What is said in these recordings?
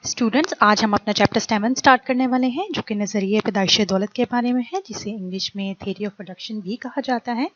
Students, आज हम अपना चैप्टर 7 स्टार्ट करने वाले हैं जो कि नज़रिए पैदाइश दौलत के बारे में है, जिसे इंग्लिश में थ्योरी ऑफ प्रोडक्शन भी कहा जाता है।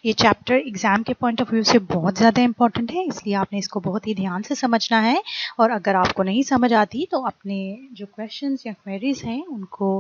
ये चैप्टर एग्ज़ाम के पॉइंट ऑफ व्यू से बहुत ज़्यादा इंपॉर्टेंट है, इसलिए आपने इसको बहुत ही ध्यान से समझना है। और अगर आपको नहीं समझ आती तो अपने जो क्वेश्चंस या क्वेरीज हैं उनको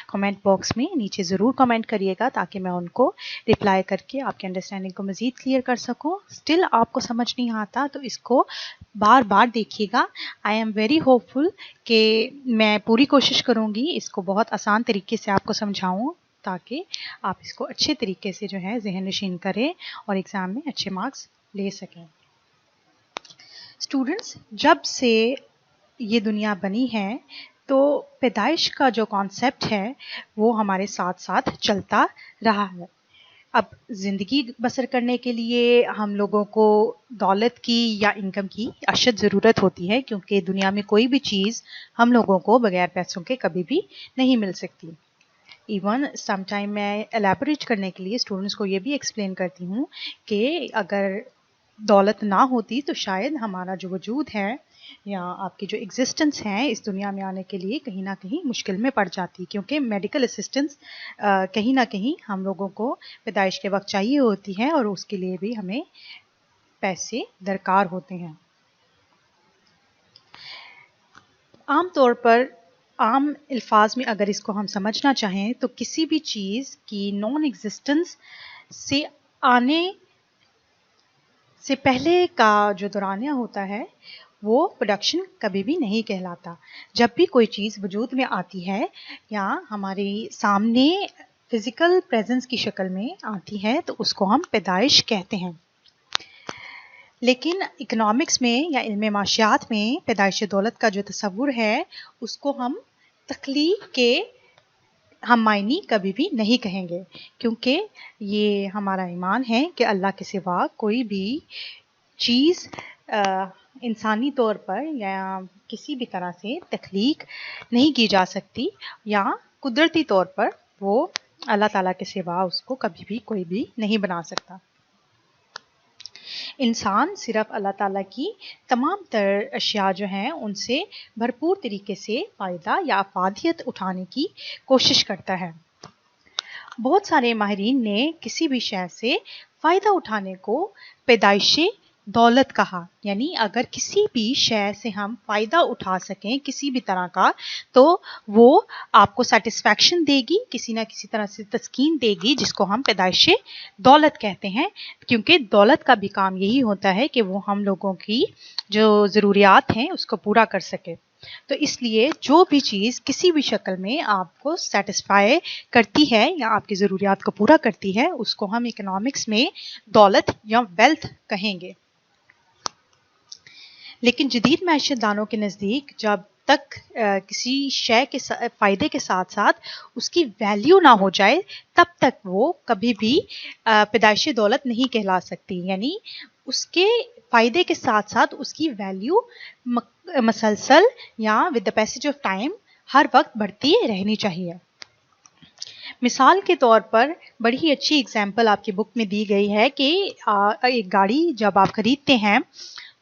कमेंट बॉक्स में नीचे ज़रूर कमेंट करिएगा, ताकि मैं उनको रिप्लाई करके आपकी अंडरस्टैंडिंग को मज़ीद क्लियर कर सकूँ। स्टिल आपको समझ नहीं आता तो इसको बार बार देखिएगा। आई एम वेरी होपफुल कि मैं पूरी कोशिश करूँगी इसको बहुत आसान तरीके से आपको समझाऊँ, ताकि आप इसको अच्छे तरीके से जो है ज़हन नशीन करें और एग्ज़ाम में अच्छे मार्क्स ले सकें। स्टूडेंट्स, जब से ये दुनिया बनी है तो पैदाइश का जो कॉन्सेप्ट है वो हमारे साथ साथ चलता रहा है। अब ज़िंदगी बसर करने के लिए हम लोगों को दौलत की या इनकम की अशद ज़रूरत होती है, क्योंकि दुनिया में कोई भी चीज़ हम लोगों को बगैर पैसों के कभी भी नहीं मिल सकती। इवन समटाइम मैं एलैबोरेट करने के लिए स्टूडेंट्स को ये भी एक्सप्लेन करती हूँ कि अगर दौलत ना होती तो शायद हमारा जो वजूद है या आपकी जो एग्जिस्टेंस है इस दुनिया में आने के लिए कहीं ना कहीं मुश्किल में पड़ जाती, क्योंकि मेडिकल असिस्टेंस कहीं ना कहीं हम लोगों को पैदाइश के वक्त चाहिए होती है और उसके लिए भी हमें पैसे दरकार होते हैं। आम तौर पर आम अल्फाज में अगर इसको हम समझना चाहें तो किसी भी चीज़ की नॉन एग्जिस्टेंस से आने से पहले का जो दौरानिया होता है वो प्रोडक्शन कभी भी नहीं कहलाता। जब भी कोई चीज़ वजूद में आती है या हमारे सामने फिज़िकल प्रेजेंस की शक्ल में आती है तो उसको हम पैदाइश कहते हैं। लेकिन इकोनॉमिक्स में या इल्म माशियात में पैदाइश दौलत का जो तस्वुर है उसको हम तख्लीक के हम मायनी कभी भी नहीं कहेंगे, क्योंकि ये हमारा ईमान है कि अल्लाह के सिवा कोई भी चीज़ इंसानी तौर पर या किसी भी तरह से तख्लीक नहीं की जा सकती, या कुदरती तौर पर वो अल्लाह ताला के सिवा उसको कभी भी कोई भी नहीं बना सकता। इंसान सिर्फ अल्लाह ताला की तमाम तर अशिया जो हैं उनसे भरपूर तरीके से फ़ायदा या अफादियत उठाने की कोशिश करता है। बहुत सारे माहिरीन ने किसी भी शय से फ़ायदा उठाने को पैदाइशी दौलत कहा, यानी अगर किसी भी शय से हम फ़ायदा उठा सकें किसी भी तरह का तो वो आपको सेटिस्फैक्शन देगी, किसी ना किसी तरह से तस्कीन देगी, जिसको हम पैदाइशी दौलत कहते हैं। क्योंकि दौलत का भी काम यही होता है कि वो हम लोगों की जो ज़रूरियात हैं उसको पूरा कर सके। तो इसलिए जो भी चीज़ किसी भी शक्ल में आपको सेटिस्फाई करती है या आपकी ज़रूरियात को पूरा करती है उसको हम इकोनॉमिक्स में दौलत या वेल्थ कहेंगे। लेकिन जदीद मैशदानों के नज़दीक जब तक किसी शय के फ़ायदे के साथ साथ उसकी वैल्यू ना हो जाए तब तक वो कभी भी पैदाइशी दौलत नहीं कहला सकती, यानी उसके फ़ायदे के साथ साथ उसकी वैल्यू मसलसल या with the passage of time हर वक्त बढ़ती रहनी चाहिए। मिसाल के तौर पर बड़ी ही अच्छी एग्जाम्पल आपकी बुक में दी गई है कि एक गाड़ी जब आप खरीदते हैं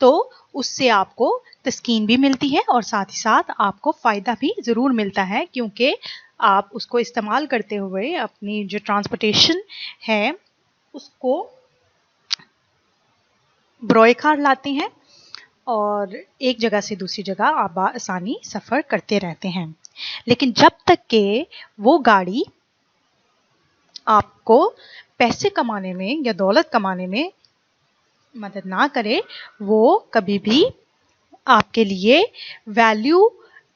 तो उससे आपको तस्कीन भी मिलती है और साथ ही साथ आपको फ़ायदा भी ज़रूर मिलता है, क्योंकि आप उसको इस्तेमाल करते हुए अपनी जो ट्रांसपोर्टेशन है उसको बरोए कार लाते हैं और एक जगह से दूसरी जगह आप आसानी सफ़र करते रहते हैं। लेकिन जब तक के वो गाड़ी आपको पैसे कमाने में या दौलत कमाने में मदद ना करे वो कभी भी आपके लिए वैल्यू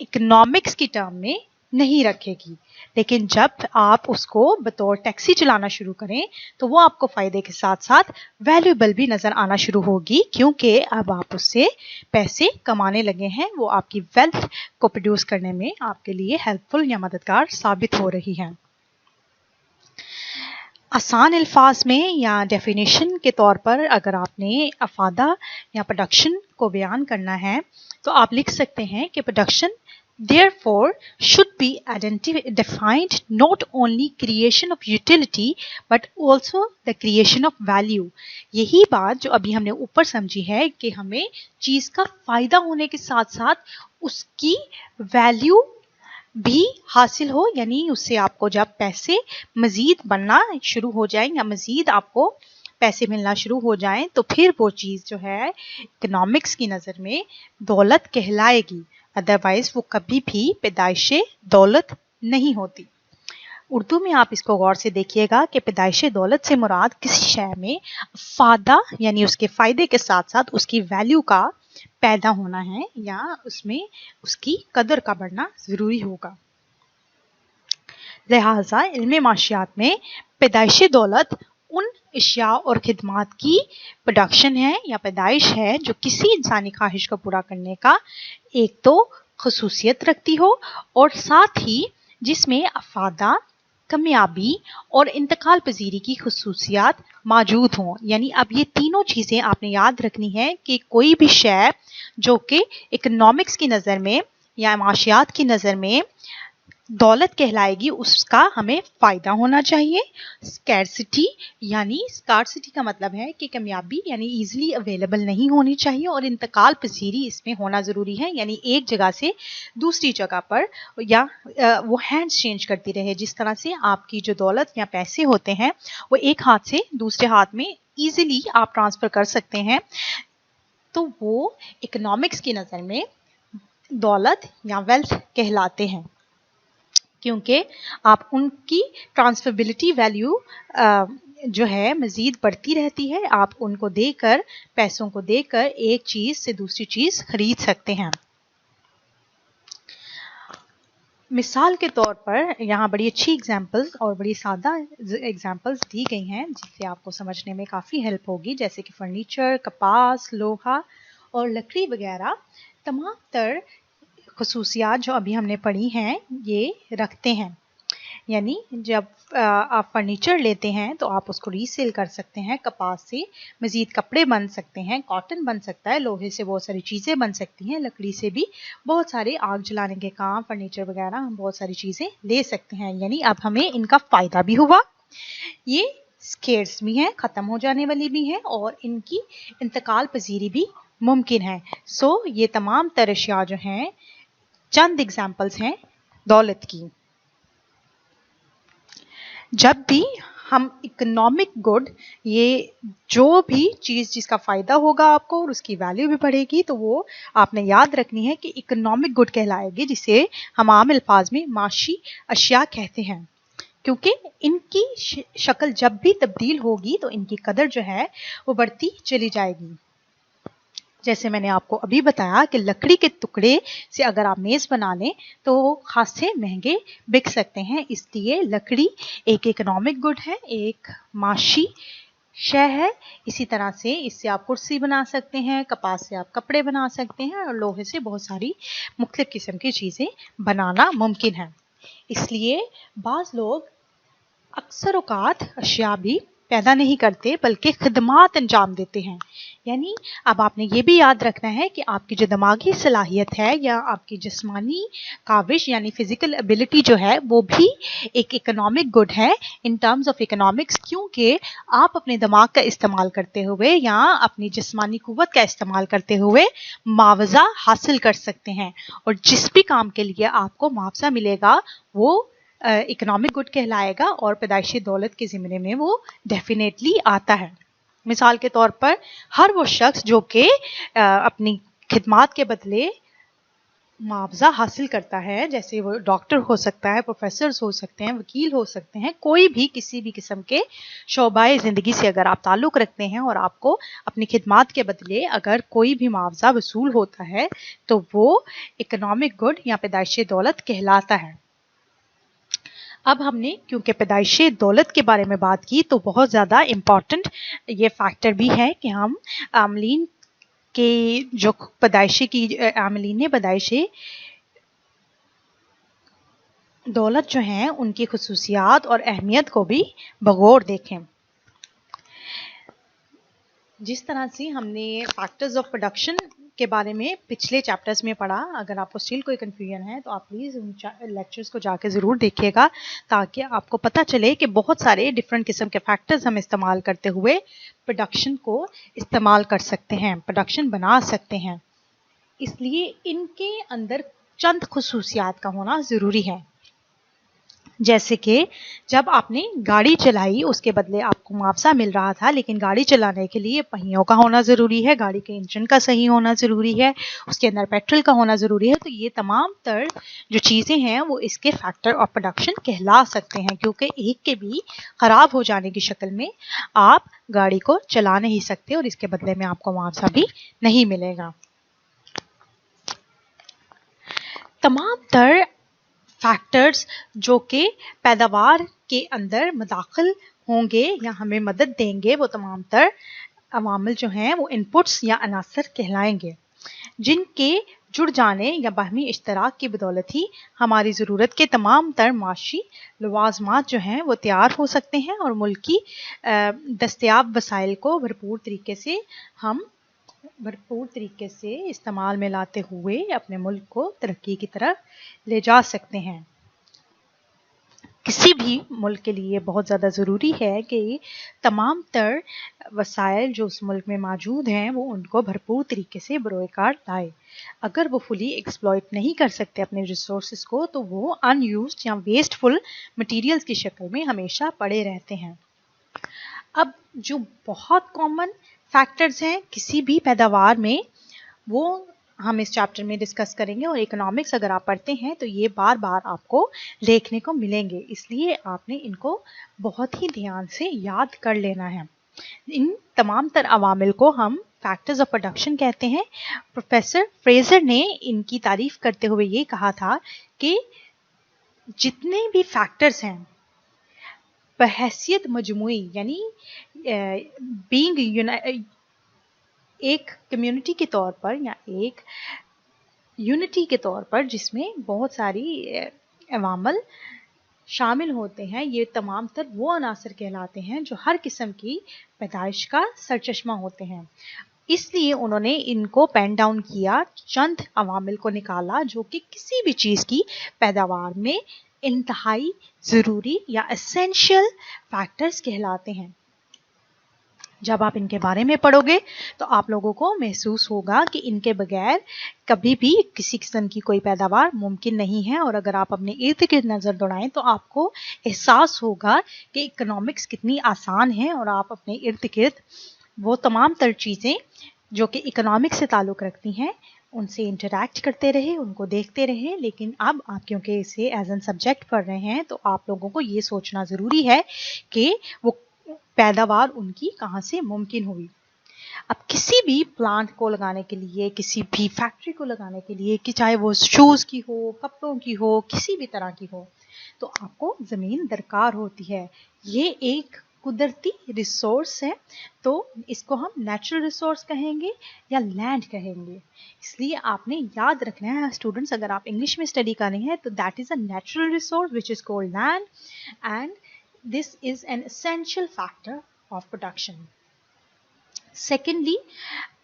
इकोनॉमिक्स की टर्म में नहीं रखेगी। लेकिन जब आप उसको बतौर टैक्सी चलाना शुरू करें तो वो आपको फ़ायदे के साथ साथ वैल्यूएबल भी नज़र आना शुरू होगी, क्योंकि अब आप उससे पैसे कमाने लगे हैं, वो आपकी वेल्थ को प्रोड्यूस करने में आपके लिए हेल्पफुल या मददगार साबित हो रही है। आसान अल्फाज में या डेफिनेशन के तौर पर अगर आपने अफादा या प्रोडक्शन को बयान करना है तो आप लिख सकते हैं कि production therefore should be defined not only creation of utility but also the creation of value. यही बात जो अभी हमने ऊपर समझी है कि हमें चीज का फायदा होने के साथ साथ उसकी वैल्यू भी हासिल हो, यानी उससे आपको जब पैसे मजीद बनना शुरू हो जाएं या मजीद आपको पैसे मिलना शुरू हो जाएं तो फिर वो चीज़ जो है इकोनॉमिक्स की नज़र में दौलत कहलाएगी, अदरवाइज वो कभी भी पैदाइश दौलत नहीं होती. उर्दू में आप इसको गौर से देखिएगा कि पैदाइश दौलत से मुराद किसी शय में फायदा यानी उसके फ़ायदे के साथ साथ उसकी वैल्यू का पैदा होना है या उसमें उसकी कदर का बढ़ना ज़रूरी होगा. लिहाजा इल्म माशियात में पैदाइश दौलत उन अशिया और खिदमात की प्रोडक्शन है या पैदाइश है जो किसी इंसानी ख्वाहिश को पूरा करने का एक तो खसूसियत रखती हो और साथ ही जिसमें अफादा, कामयाबी और इंतकाल पजीरी की खसूसियात मौजूद हों. यानी अब ये तीनों चीज़ें आपने याद रखनी है कि कोई भी शय जो कि इकोनॉमिक्स की नज़र में या माशियात की नज़र में दौलत कहलाएगी उसका हमें फ़ायदा होना चाहिए. स्कैरसिटी यानी स्कार्सिटी का मतलब है कि कामयाबी यानी ईजिली अवेलेबल नहीं होनी चाहिए और इंतकाल पजीरी इसमें होना ज़रूरी है, यानी एक जगह से दूसरी जगह पर या वो हैंड्स चेंज करती रहे. जिस तरह से आपकी जो दौलत या पैसे होते हैं वो एक हाथ से दूसरे हाथ में ईजिली आप ट्रांसफ़र कर सकते हैं, तो वो इकोनॉमिक्स की नज़र में दौलत या वेल्थ कहलाते हैं, क्योंकि आप उनकी ट्रांसफरेबिलिटी वैल्यू जो है मज़ीद बढ़ती रहती है. आप उनको देकर, पैसों को देकर एक चीज़ से दूसरी चीज़ खरीद सकते हैं. मिसाल के तौर पर यहाँ बड़ी अच्छी एग्जांपल्स और बड़ी सादा एग्जांपल्स दी गई हैं जिससे आपको समझने में काफ़ी हेल्प होगी, जैसे कि फर्नीचर, कपास, लोहा और लकड़ी वगैरह तमाम तर खसूसियात जो अभी हमने पढ़ी हैं ये रखते हैं. यानी जब आप फर्नीचर लेते हैं तो आप उसको रीसेल कर सकते हैं, कपास से मज़ीद कपड़े बन सकते हैं, कॉटन बन सकता है, लोहे से बहुत सारी चीज़ें बन सकती हैं, लकड़ी से भी बहुत सारे आग जलाने के काम, फर्नीचर वगैरह हम बहुत सारी चीज़ें ले सकते हैं. यानी अब हमें इनका फ़ायदा भी हुआ, ये स्केर्स भी हैं, ख़त्म हो जाने वाली भी हैं और इनकी इंतकाल पजीरी भी मुमकिन है. सो ये तमाम तरशिया जो हैं चंद एग्जाम्पल्स हैं दौलत की. जब भी हम इकोनॉमिक गुड, ये जो भी चीज़ जिसका फ़ायदा होगा आपको और उसकी वैल्यू भी बढ़ेगी, तो वो आपने याद रखनी है कि इकोनॉमिक गुड कहलाएगी, जिसे हम आम अल्फाज में माशी अशिया कहते हैं, क्योंकि इनकी शक्ल जब भी तब्दील होगी तो इनकी कदर जो है वो बढ़ती चली जाएगी. जैसे मैंने आपको अभी बताया कि लकड़ी के टुकड़े से अगर आप मेज़ बना लें तो खासे महंगे बिक सकते हैं, इसलिए लकड़ी एक इकोनॉमिक गुड है, एक माशी शय है. इसी तरह से इससे आप कुर्सी बना सकते हैं, कपास से आप कपड़े बना सकते हैं और लोहे से बहुत सारी मुख्तलिफ किस्म की चीज़ें बनाना मुमकिन है. इसलिए बाज़ लोग अक्सर औकात अशिया भी पैदा नहीं करते बल्कि खिदमात अंजाम देते हैं. यानी अब आपने ये भी याद रखना है कि आपकी जो दिमागी सलाहियत है या आपकी जिस्मानी काविश यानी फिज़िकल एबिलिटी जो है वो भी एक इकोनॉमिक गुड है इन टर्म्स ऑफ इकोनॉमिक्स, क्योंकि आप अपने दिमाग का इस्तेमाल करते हुए या अपनी जिस्मानी कुव्वत का इस्तेमाल करते हुए मुआवजा हासिल कर सकते हैं और जिस भी काम के लिए आपको मुआवजा मिलेगा वो इकोनॉमिक गुड कहलाएगा और पैदाइशी दौलत के ज़िम्मे में वो डेफिनेटली आता है. मिसाल के तौर पर हर वो शख्स जो कि अपनी खिदमात के बदले मुआवजा हासिल करता है, जैसे वो डॉक्टर हो सकता है, प्रोफेसर हो सकते हैं, वकील हो सकते हैं, कोई भी किसी भी किस्म के शोबाए ज़िंदगी से अगर आप ताल्लुक़ रखते हैं और आपको अपनी खिदमात के बदले अगर कोई भी मुआवजा वसूल होता है तो वो इकोनॉमिक गुड या पैदाइशी दौलत कहलाता है. अब हमने क्योंकि पैदाइश दौलत के बारे में बात की तो बहुत ज़्यादा इम्पॉर्टेंट ये फैक्टर भी है कि हम आमलीन के जो पैदाइशी की आमलीन पैदाइशी दौलत जो हैं उनकी खसूसियात और अहमियत को भी बगौर देखें. जिस तरह से हमने फैक्टर्स ऑफ प्रोडक्शन के बारे में पिछले चैप्टर्स में पढ़ा। अगर आपको स्टिल कोई कन्फ्यूजन है तो आप प्लीज़ उन लेक्चर्स को जाके ज़रूर देखिएगा, ताकि आपको पता चले कि बहुत सारे डिफरेंट किस्म के फैक्टर्स हम इस्तेमाल करते हुए प्रोडक्शन को इस्तेमाल कर सकते हैं, प्रोडक्शन बना सकते हैं। इसलिए इनके अंदर चंद खुसूसियात का होना ज़रूरी है। जैसे कि जब आपने गाड़ी चलाई उसके बदले आपको मुआवजा मिल रहा था, लेकिन गाड़ी चलाने के लिए पहियों का होना ज़रूरी है, गाड़ी के इंजन का सही होना ज़रूरी है, उसके अंदर पेट्रोल का होना ज़रूरी है। तो ये तमाम तर जो चीज़ें हैं वो इसके फैक्टर ऑफ प्रोडक्शन कहला सकते हैं, क्योंकि एक के भी ख़राब हो जाने की शक्ल में आप गाड़ी को चला नहीं सकते और इसके बदले में आपको मुआवजा भी नहीं मिलेगा। तमाम तर फैक्टर्स जो कि पैदावार के अंदर मदाखल होंगे या हमें मदद देंगे, वो तमाम तर अवामिल जो हैं वो इनपुट्स या अनासर कहलाएंगे, जिनके जुड़ जाने या बाहमी इश्तराक की बदौलत ही हमारी ज़रूरत के तमाम तर माशी लवाजमात जो हैं वो तैयार हो सकते हैं और मुल्क की दस्तयाब वसाइल को भरपूर तरीके से इस्तेमाल में लाते हुए अपने मुल्क को तरक्की की तरफ ले जा सकते हैं। किसी भी मुल्क के लिए बहुत ज़्यादा ज़रूरी है कि तमाम तर वसाइल जो उस मुल्क में मौजूद हैं वो उनको भरपूर तरीके से बरोएकार लाए। अगर वो फुली एक्सप्लॉइट नहीं कर सकते अपने रिसोर्सेज को, तो वो अनयूज्ड या वेस्टफुल मटेरियल्स की शक्ल में हमेशा पड़े रहते हैं। अब जो बहुत कॉमन फैक्टर्स हैं किसी भी पैदावार में, वो हम इस चैप्टर में डिस्कस करेंगे, और इकोनॉमिक्स अगर आप पढ़ते हैं तो ये बार बार आपको देखने को मिलेंगे, इसलिए आपने इनको बहुत ही ध्यान से याद कर लेना है। इन तमाम तर अवामिल को हम फैक्टर्स ऑफ प्रोडक्शन कहते हैं। प्रोफेसर फ्रेजर ने इनकी तारीफ करते हुए ये कहा था कि जितने भी फैक्टर्स हैं बहैसियत मजमुई, यानी बीइंग एक कम्युनिटी के तौर पर या एक यूनिटी के तौर पर, जिसमें बहुत सारी अवामल शामिल होते हैं, ये तमाम तर वो अनासर कहलाते हैं जो हर किस्म की पैदाइश का सरचश्मा होते हैं। इसलिए उन्होंने इनको पेन डाउन किया, चंद अवामिल को निकाला जो कि किसी भी चीज़ की पैदावार में इंतहाई ज़रूरी या एसेंशियल फैक्टर्स कहलाते हैं। जब आप इनके बारे में पढ़ोगे तो आप लोगों को महसूस होगा कि इनके बगैर कभी भी किसी किस्म की कोई पैदावार मुमकिन नहीं है। और अगर आप अपने इर्द गिर्द नज़र दौड़ाएं तो आपको एहसास होगा कि इकोनॉमिक्स कितनी आसान है, और आप अपने इर्द गिर्द वो तमाम तर चीज़ें जो कि इकोनॉमिक्स से ताल्लुक़ रखती हैं उनसे इंटरैक्ट करते रहे, उनको देखते रहे। लेकिन अब आप क्योंकि इसे एज एन सब्जेक्ट पढ़ रहे हैं तो आप लोगों को ये सोचना ज़रूरी है कि वो पैदावार उनकी कहाँ से मुमकिन हुई। अब किसी भी प्लांट को लगाने के लिए, किसी भी फैक्ट्री को लगाने के लिए, कि चाहे वो शूज़ की हो, कपड़ों की हो, किसी भी तरह की हो, तो आपको ज़मीन दरकार होती है। ये एक कुदरती रिसोर्स है, तो इसको हम नेचुरल रिसोर्स कहेंगे या लैंड कहेंगे। इसलिए आपने याद रखना है स्टूडेंट्स, अगर आप इंग्लिश में स्टडी कर रहे हैं तो that is a natural resource which is called land, and this is an essential factor of production. Secondly,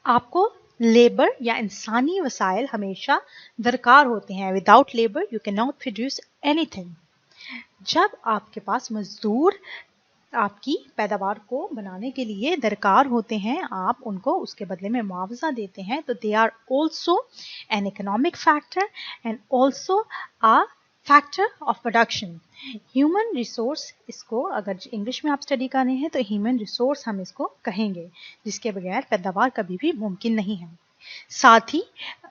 आपको लेबर या इंसानी वसाइल हमेशा दरकार होते हैं। Without labour you can not produce anything. जब आपके पास मजदूर आपकी पैदावार को बनाने के लिए दरकार होते हैं, आप उनको उसके बदले में मुआवजा देते हैं, तो they are also an economic factor and also a factor of production. Human resource, इसको अगर इंग्लिश में आप स्टडी कर रहे हैं तो ह्यूमन रिसोर्स हम इसको कहेंगे, जिसके बगैर पैदावार कभी भी मुमकिन नहीं है। साथ ही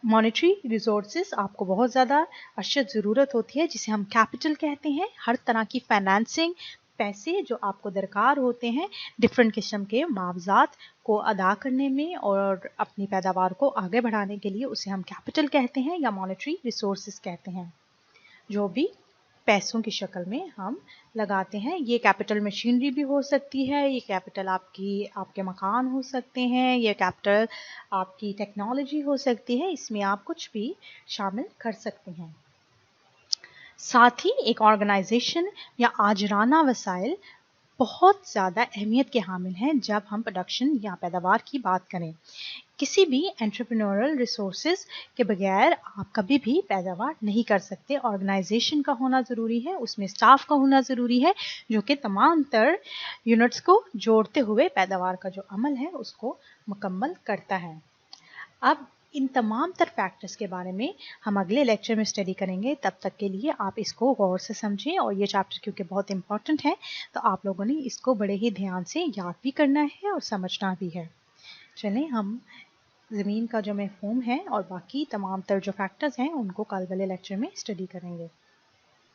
मॉनेटरी रिसोर्सेज आपको बहुत ज़्यादा अशद ज़रूरत होती है, जिसे हम कैपिटल कहते हैं। हर तरह की फाइनेंसिंग, पैसे जो आपको दरकार होते हैं डिफरेंट किस्म के मुआवजात को अदा करने में और अपनी पैदावार को आगे बढ़ाने के लिए, उसे हम कैपिटल कहते हैं या मॉनेटरी रिसोर्सेज कहते हैं, जो भी पैसों की शक्ल में हम लगाते हैं। ये कैपिटल मशीनरी भी हो सकती है, ये कैपिटल आपके मकान हो सकते हैं, ये कैपिटल आपकी टेक्नोलॉजी हो सकती है, इसमें आप कुछ भी शामिल कर सकते हैं। साथ ही एक ऑर्गेनाइजेशन या आजराना वसाइल बहुत ज़्यादा अहमियत के हामिल हैं जब हम प्रोडक्शन या पैदावार की बात करें। किसी भी एंटरप्रेन्योरल रिसोर्सेज के बगैर आप कभी भी पैदावार नहीं कर सकते। ऑर्गेनाइजेशन का होना ज़रूरी है, उसमें स्टाफ का होना ज़रूरी है जो कि तमाम तर यूनिट्स को जोड़ते हुए पैदावार का जो अमल है उसको मुकम्मल करता है। अब इन तमाम तर फैक्टर्स के बारे में हम अगले लेक्चर में स्टडी करेंगे। तब तक के लिए आप इसको गौर से समझें, और ये चैप्टर क्योंकि बहुत इंपॉर्टेंट है तो आप लोगों ने इसको बड़े ही ध्यान से याद भी करना है और समझना भी है। चलें, हम ज़मीन का जो मफ़हूम है और बाकी तमाम तर जो फैक्टर्स हैं उनको कल वाले लेक्चर में स्टडी करेंगे।